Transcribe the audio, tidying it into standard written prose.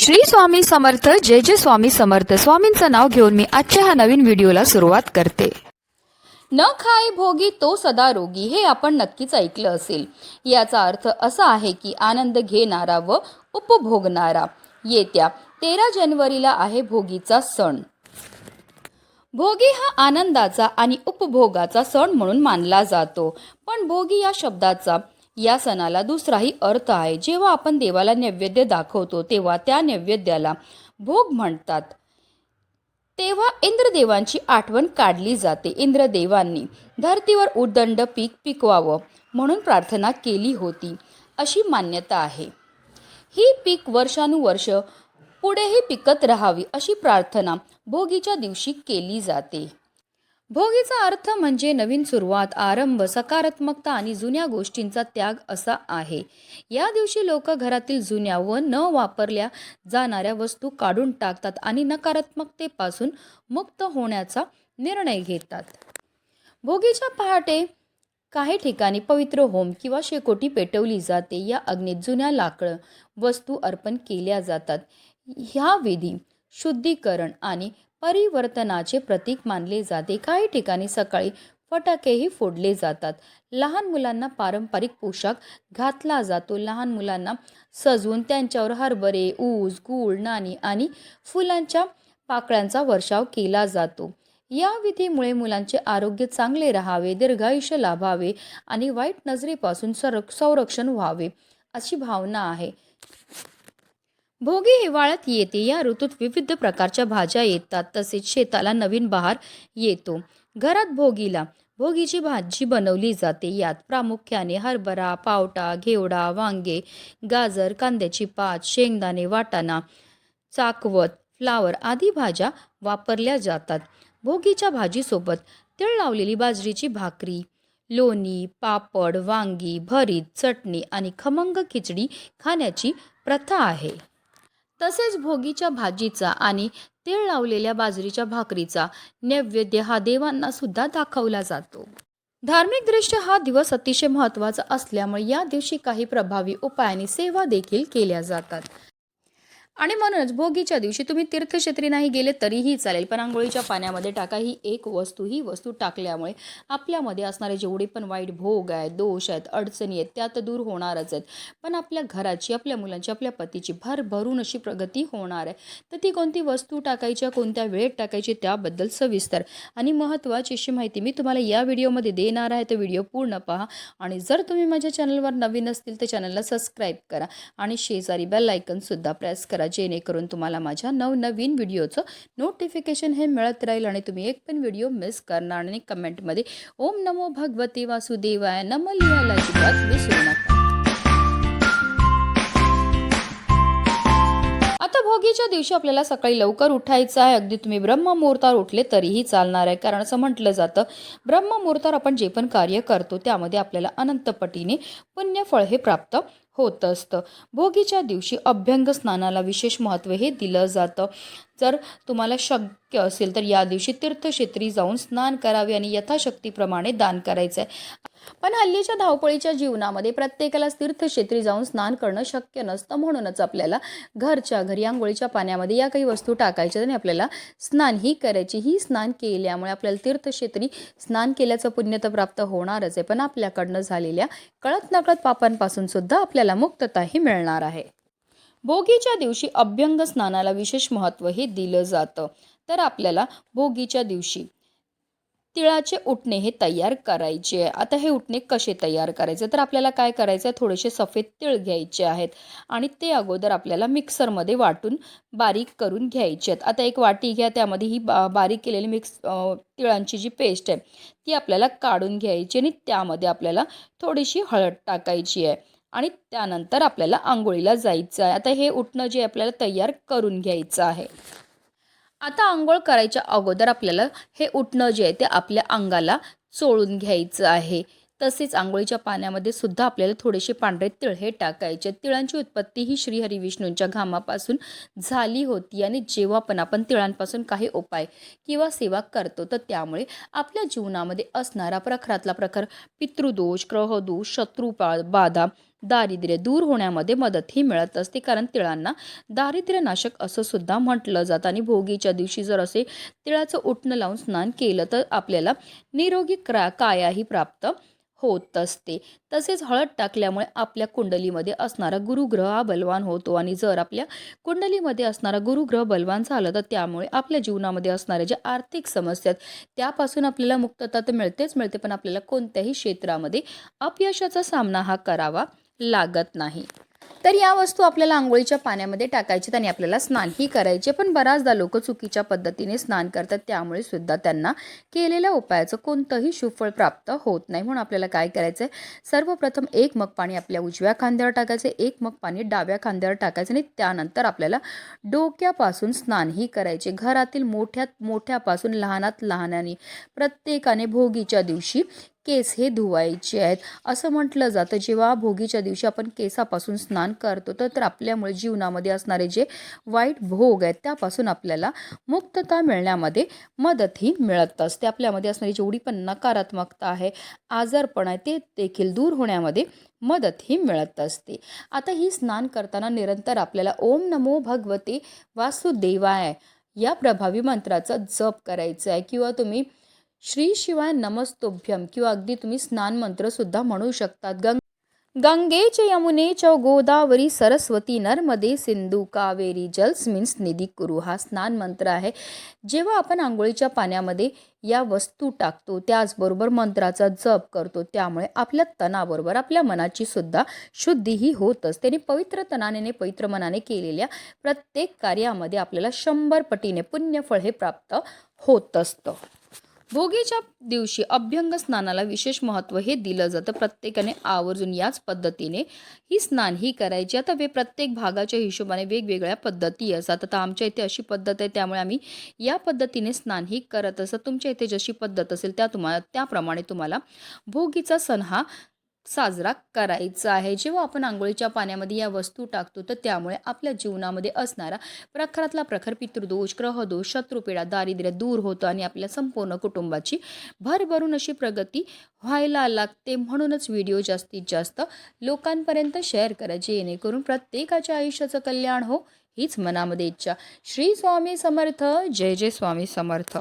श्री स्वामी समर्थ. जय जय स्वामी समर्थ. स्वामींचं नाव घेऊन मी आजच्या ह्या नवीन व्हिडिओला सुरुवात करते. न खाय भोगी तो सदा रोगी, हे आपण नक्कीच ऐकलं असेल. याचा अर्थ असा आहे की आनंद घेणारा व उपभोगणारा. येत्या 13 जानेवारीला आहे भोगीचा सण. भोगी हा आनंदाचा आणि उपभोगाचा सण म्हणून मानला जातो. पण भोगी या शब्दाचा, या सणाला दुसराही अर्थ आहे. जेव्हा आपण देवाला नैवेद्य दाखवतो तेव्हा त्या नैवेद्याला भोग म्हणतात. तेव्हा इंद्रदेवांची आठवण काढली जाते. इंद्रदेवांनी धरतीवर उदंड पीक पिकवावं म्हणून प्रार्थना केली होती, अशी मान्यता आहे. ही पीक वर्षानुवर्ष पुढेही पिकत राहावी अशी प्रार्थना भोगीच्या दिवशी केली जाते. भोगीचा अर्थ म्हणजे नवीन सुरुवात, आरंभ, सकारात्मकता आणि जुन्या गोष्टींचा त्याग असा आहे. या दिवशी लोक घरातील जुन्या व न वापरल्या जाणाऱ्या वस्तू काढून टाकतात आणि नकारात्मकतेपासून मुक्त होण्याचा निर्णय घेतात. भोगीच्या पहाटे काही ठिकाणी पवित्र होम किंवा शेकोटी पेटवली जाते. या अग्नीत जुन्या लाकड वस्तू अर्पण केल्या जातात. ह्या विधी शुद्धीकरण आणि परिवर्तनाचे प्रतीक मानले जाते. काही ठिकाणी सकाळी फटाकेही फोडले जातात. लहान मुलांना पारंपरिक पोशाख घातला जातो. लहान मुलांना सजवून त्यांच्यावर हरभरे, ऊस, गूळ, नाणी आणि फुलांच्या पाकळ्यांचा वर्षाव केला जातो. या विधीमुळे मुलांचे आरोग्य चांगले राहावे, दीर्घायुष्य लाभावे आणि वाईट नजरेपासून संरक्षण व्हावे अशी भावना आहे. भोगी हिवाळ्यात येते. या ऋतूत विविध प्रकारच्या भाज्या येतात, तसेच शेताला नवीन बहार येतो. घरात भोगीची भाजी बनवली जाते. यात प्रामुख्याने हरभरा, पावटा, घेवडा, वांगे, गाजर, कांद्याची पात, शेंगदाणे, वाटाणा, चाकवत, फ्लावर आदी भाज्या वापरल्या जातात. भोगीच्या भाजीसोबत तीळ लावलेली बाजरीची भाकरी, लोणी, पापड, वांगी, भरीत, चटणी आणि खमंग खिचडी खाण्याची प्रथा आहे. तसेच भोगीच्या भाजीचा आणि तीळ लावलेल्या बाजरीच्या भाकरीचा नैवेद्य हा देवांना सुद्धा दाखवला जातो. धार्मिकदृष्ट्या हा दिवस अतिशय महत्त्वाचा असल्यामुळे या दिवशी काही प्रभावी उपाय आणि सेवा देखील केल्या जातात. आणि म्हणूनच भोगीच्या दिवशी तुम्ही तीर्थक्षेत्री नाही गेले तरीही चालेल, पण आंघोळीच्या पाण्यामध्ये टाका. ही वस्तू टाकल्यामुळे आपल्यामध्ये असणारे जेवढे पण वाईट भोग आहेत, दोष आहेत, अडचणी आहेत, त्या तर दूर होणारच आहेत. पण आपल्या घराची, आपल्या मुलांची, आपल्या पतीची भरभरून अशी प्रगती होणार आहे. तर ती कोणती वस्तू टाकायच्या, कोणत्या वेळेत टाकायची, त्याबद्दल सविस्तर आणि महत्त्वाची अशी माहिती मी तुम्हाला या व्हिडिओमध्ये देणार आहे. तर व्हिडिओ पूर्ण पहा. आणि जर तुम्ही माझ्या चॅनलवर नवीन असतील तर चॅनलला सबस्क्राईब करा आणि शेजारी बेल आयकॉन सुद्धा प्रेस करा, जेणेकरून तुम्हाला माझ्या नवनवीन व्हिडिओचं नोटिफिकेशन हे मिळत राहील आणि तुम्ही एक पण व्हिडिओ मिस करणार नाही. कमेंटमध्ये ओम नमो भगवते वासुदेवाय नमः लिहायला अजिबात विसरू नका. आता भोगीच्या दिवशी आपल्याला सकाळी लवकर उठायचं आहे. अगदी तुम्ही ब्रह्ममुहूर्तावर उठले तरीही चालणार आहे, कारण असं म्हटलं जातं ब्रह्ममुहूर्तावर आपण जे पण कार्य करतो त्यामध्ये आपल्याला अनंत पटीने पुण्यफळ हे प्राप्त होत असतं. भोगीच्या दिवशी अभ्यंग स्नानाला विशेष महत्त्व हे दिलं जातं. जर तुम्हाला शक्य असेल तर या दिवशी तीर्थक्षेत्री जाऊन स्नान करावे आणि यथाशक्तीप्रमाणे दान करायचं आहे. पण हल्लीच्या धावपळीच्या जीवनामध्ये प्रत्येकाला तीर्थक्षेत्री जाऊन स्नान करणं शक्य नसतं. म्हणूनच आपल्याला घरच्या घरी आंघोळीच्या पाण्यामध्ये या काही वस्तू टाकायच्या आणि आपल्याला स्नानही करायची. ही स्नान केल्यामुळे आपल्याला तीर्थक्षेत्री स्नान केल्याचं पुण्य तर प्राप्त होणारच आहे, पण आपल्याकडनं झालेल्या कळत नकळत पापांपासून सुद्धा आपल्याला मुक्तताही मिळणार आहे. भोगीच्या दिवशी अभ्यंग स्नानाला विशेष महत्त्व हे दिलं जातं. तर आपल्याला भोगीच्या दिवशी तिळाचे उटणे हे तयार करायचे आहे. आता हे उटणे कसे तयार करायचे, तर आपल्याला काय करायचं आहे, थोडेसे सफेद तीळ घ्यायचे आहेत आणि ते अगोदर आपल्याला मिक्सरमध्ये वाटून बारीक करून घ्यायचे आहेत. आता एक वाटी घ्या, त्यामध्ये ही बारीक केलेली तिळांची जी पेस्ट आहे ती आपल्याला काढून घ्यायची आणि त्यामध्ये आपल्याला थोडीशी हळद टाकायची आहे आणि त्यानंतर आपल्याला आंघोळीला जायचं आहे. आता हे उटणं जे आपल्याला तयार करून घ्यायचं आहे. आता आंघोळ करायच्या अगोदर आपल्याला हे उटणं जे आहे ते आपल्या अंगाला चोळून घ्यायचं आहे. तसेच आंघोळीच्या पाण्यामध्ये सुद्धा आपल्याला थोडेसे पांढरे तिळ हे टाकायचे. तिळांची उत्पत्ती ही श्रीहरी विष्णूंच्या घामापासून झाली होती आणि जेव्हा पण आपण तिळांपासून काही उपाय किंवा सेवा करतो तर त्यामुळे आपल्या जीवनामध्ये असणारा प्रखरातला प्रखर पितृदोष, ग्रहदोष, शत्रुबाधा दारिद्र्य दूर होण्यामध्ये मदतही मिळत असते, कारण तिळांना दारिद्र्यनाशक असं सुद्धा म्हटलं जातं. आणि भोगीच्या दिवशी जर असे तिळाचं उटणं लावून स्नान केलं तर आपल्याला निरोगी कायाही प्राप्त होत असते. तसेच हळद टाकल्यामुळे आपल्या कुंडलीमध्ये असणारा गुरुग्रह हा बलवान होतो, आणि जर आपल्या कुंडलीमध्ये असणारा गुरुग्रह बलवान झाला तर त्यामुळे आपल्या जीवनामध्ये असणाऱ्या ज्या आर्थिक समस्या आहेत त्यापासून आपल्याला मुक्तता तर मिळते, पण आपल्याला कोणत्याही क्षेत्रामध्ये अपयशाचा सामना हा करावा लागत नाही. तर या वस्तू आपल्याला आंघोळीच्या पाण्यामध्ये टाकायचे आणि आपल्याला स्नानही करायचे. पण बऱ्याचदा लोक चुकीच्या पद्धतीने स्नान करतात, त्यामुळे सुद्धा त्यांना केलेल्या उपायाचं कोणतंही शुभफळ प्राप्त होत नाही. म्हणून आपल्याला काय करायचं आहे, सर्वप्रथम 1 मग पाणी आपल्या उजव्या खांद्यावर टाकायचं, 1 मग पाणी डाव्या खांद्यावर टाकायचं, आणि त्यानंतर आपल्याला डोक्यापासून स्नानही करायचे. घरातील मोठ्यात मोठ्यापासून लहानात लहानाने प्रत्येकाने भोगीच्या दिवशी केस हे धुवायचे आहेत. असं म्हटलं जातं, जेव्हा भोगीच्या दिवशी आपण केसापासून स्नान करतो तर आपल्यामुळे जीवनामध्ये असणारे जे वाईट भोग आहेत त्यापासून आपल्याला मुक्तता मिळण्यामध्ये मदतही मिळत असते. आपल्यामध्ये असणारी जेवढी पण नकारात्मकता आहे, आजारपण आहे, ते देखील दूर होण्यामध्ये मदतही मिळत असते. आता ही स्नान करताना निरंतर आपल्याला ओम नमो भगवते वासुदेवाय या प्रभावी मंत्राचा जप करायचा आहे, किंवा तुम्ही श्री शिवाय नमस्तोभ्यम किंवा अगदी तुम्ही स्नान मंत्र सुद्धा म्हणू शकतात. गंगे च यमुने च गोदावरी सरस्वती नर्मदे सिंधू कावेरी जलस्मिन्स निधी कुरु हा स्नान मंत्र आहे. जेव्हा आपण आंघोळीच्या पाण्यामध्ये या वस्तू टाकतो त्याचबरोबर मंत्राचा जप करतो, त्यामुळे आपल्या तनाबरोबर आपल्या मनाची सुद्धा शुद्धीही होत असते, आणि पवित्र तनाने पवित्र मनाने केलेल्या प्रत्येक कार्यामध्ये आपल्याला 100 पटीने पुण्यफळ हे प्राप्त होत असतं. भोगीच्या दिवशी अभ्यंग स्नानाला विशेष महत्त्व हे दिलं जातं. प्रत्येकाने आवर्जून याच पद्धतीने ही स्नान ही करायची. आता प्रत्येक भागाच्या हिशोबाने वेगवेगळ्या पद्धती असतात. आता आमच्या इथे अशी पद्धत आहे, त्यामुळे आम्ही या पद्धतीने स्नान ही करत असत. तुमच्या इथे जशी पद्धत असेल त्याप्रमाणे तुम्हाला भोगीचा सण हा साजरा करायचा आहे. जेव्हा आपण आंघोळीच्या पाण्यामध्ये या वस्तू टाकतो तर त्यामुळे आपल्या जीवनामध्ये असणारा प्रखरातला प्रखर पितृदोष, ग्रहदोष, शत्रुपीडा, दारिद्र्य दूर होतं, आणि आपल्या संपूर्ण कुटुंबाची भरभरून अशी प्रगती व्हायला लागते. म्हणूनच व्हिडिओ जास्तीत जास्त लोकांपर्यंत शेअर करा, जेणेकरून प्रत्येकाच्या आयुष्याचं कल्याण हो, हीच मनामध्ये इच्छा. श्री स्वामी समर्थ. जय जय स्वामी समर्थ.